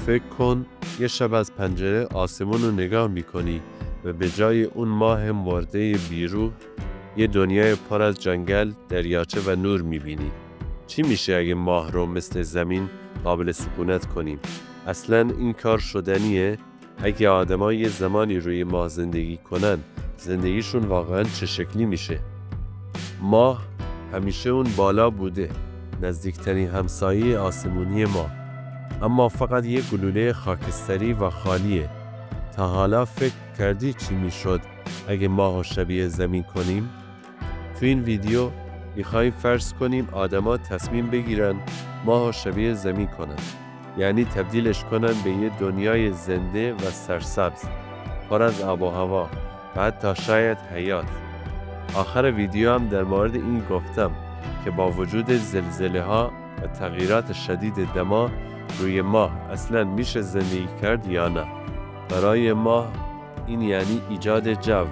فکر کن یه شب از پنجره آسمون رو نگاه میکنی و به جای اون ماه مرده بیروح یه دنیای پر از جنگل، دریاچه و نور میبینی. چی میشه اگه ماه رو مثل زمین قابل سکونت کنیم؟ اصلاً این کار شدنیه؟ اگه آدم‌ها یه زمانی روی ماه زندگی کنن، زندگیشون واقعاً چه شکلی میشه؟ ماه همیشه اون بالا بوده، نزدیکترین همسایه آسمونی ما، اما فقط یه گلوله خاکستری و خالیه. تا حالا فکر کردی چی میشد اگه ماه رو شبیه زمین کنیم؟ تو این ویدیو میخوایم فرض کنیم آدما تصمیم بگیرن ماه رو شبیه زمین کنن، یعنی تبدیلش کنن به یه دنیای زنده و سرسبز، پر از آب و هوا و حتی شاید حیات. آخر ویدیو هم در مورد این گفتم که با وجود زلزله ها و تغییرات شدید دما روی ماه اصلا میشه زندگی کرد یا نه. برای ماه این یعنی ایجاد جو،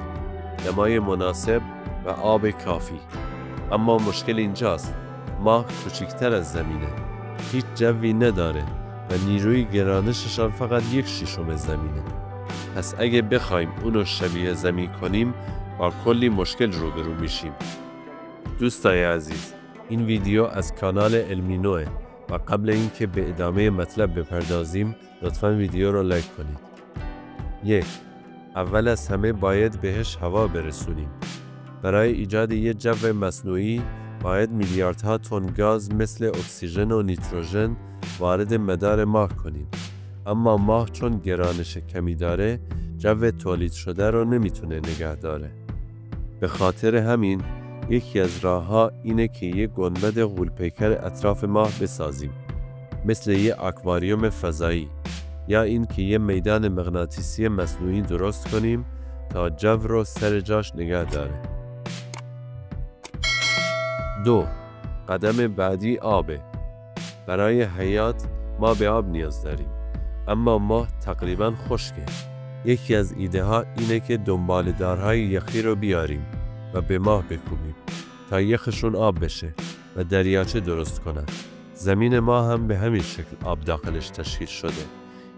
دمای مناسب و آب کافی. اما مشکل اینجاست، ماه کوچکتر از زمینه، هیچ جوی نداره و نیروی گرانششان فقط 1/6 زمینه. پس اگه بخوایم اونو شبیه زمین کنیم با کلی مشکل روبرو میشیم. دوستای عزیز، این ویدیو از کانال علمی نوه و قبل اینکه به ادامه مطلب بپردازیم لطفاً ویدیو رو لایک کنید. 1. اول از همه باید بهش هوا برسونیم. برای ایجاد یه جو مصنوعی باید میلیاردها تن گاز مثل اکسیژن و نیتروژن وارد مدار ماه کنیم. اما ماه چون گرانش کمی داره، جو تولید شده رو نمیتونه نگه داره. به خاطر همین یکی از راه‌ها اینه که یه گنبد غول‌پیکر اطراف ماه بسازیم، مثل یه آکواریوم فضایی، یا این که یه میدان مغناطیسی مصنوعی درست کنیم تا جو رو سر جاش نگه داره. 2. قدم بعدی آبه. برای حیات ما به آب نیاز داریم، اما ماه تقریباً خشکه. یکی از ایده ها اینه که دنباله‌دارهای یخی رو بیاریم و به ماه بکوبیم تا یخشون آب بشه و دریاچه درست کنن. زمین ما هم به همین شکل آب داخلش تشکیل شده.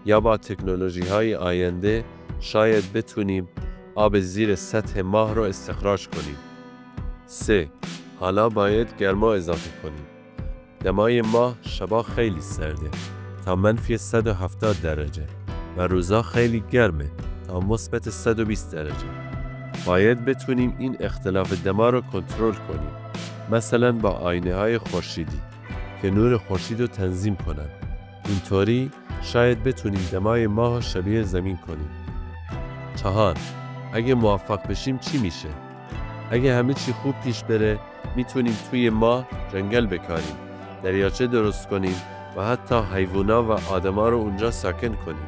یا با تکنولوژی های آینده شاید بتونیم آب زیر سطح ماه رو استخراج کنیم. 3. حالا باید گرما اضافه کنیم. دمای ماه شبا خیلی سرده تا -170 درجه و روزا خیلی گرمه تا مثبت 120 درجه. باید بتونیم این اختلاف دما رو کنترل کنیم، مثلا با آینه های خورشیدی که نور خورشید رو تنظیم کنن. اینطوری شاید بتونیم دمای ماه رو شبیه زمین کنیم. 4. اگه موفق بشیم چی میشه؟ اگه همه چی خوب پیش بره میتونیم توی ماه جنگل بکاریم، دریاچه درست کنیم و حتی حیوونا و آدما رو اونجا ساکن کنیم.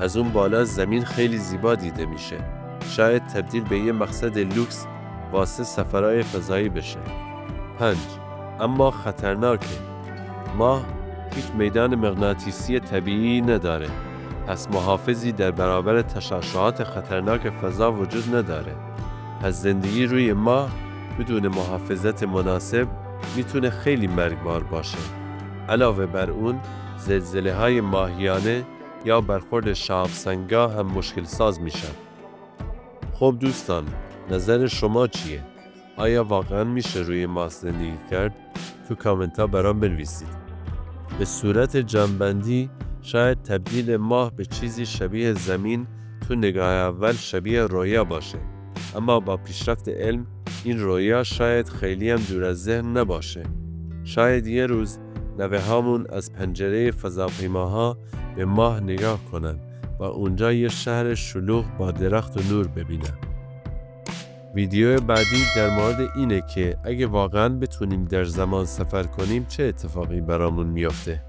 از اون بالا زمین خیلی زیبا دیده میشه. شاید تبدیل به یه مقصد لوکس واسه سفرهای فضایی بشه. 5. اما خطرناکه. ماه هیچ میدان مغناطیسی طبیعی نداره، پس محافظی در برابر تشعشعات خطرناک فضا وجود نداره. پس زندگی روی ماه بدون محافظت مناسب میتونه خیلی مرگبار باشه. علاوه بر اون، زلزله های ماهیانه یا برخورد شهاب سنگا هم مشکل ساز میشن. خب دوستان، نظر شما چیه؟ آیا واقعا میشه روی ماه زندگی کرد؟ تو کامنت ها برام بنویسید. به صورت جمع‌بندی، شاید تبدیل ماه به چیزی شبیه زمین تو نگاه اول شبیه رویا باشه، اما با پیشرفت علم این رویا شاید خیلی هم دور از ذهن نباشه. شاید یه روز نوه هامون از پنجره فضاپیماها به ماه نگاه کنن و اونجا یه شهر شلوغ با درخت و نور ببینن. ویدیو بعدی در مورد اینه که اگه واقعاً بتونیم در زمان سفر کنیم چه اتفاقی برامون میفته.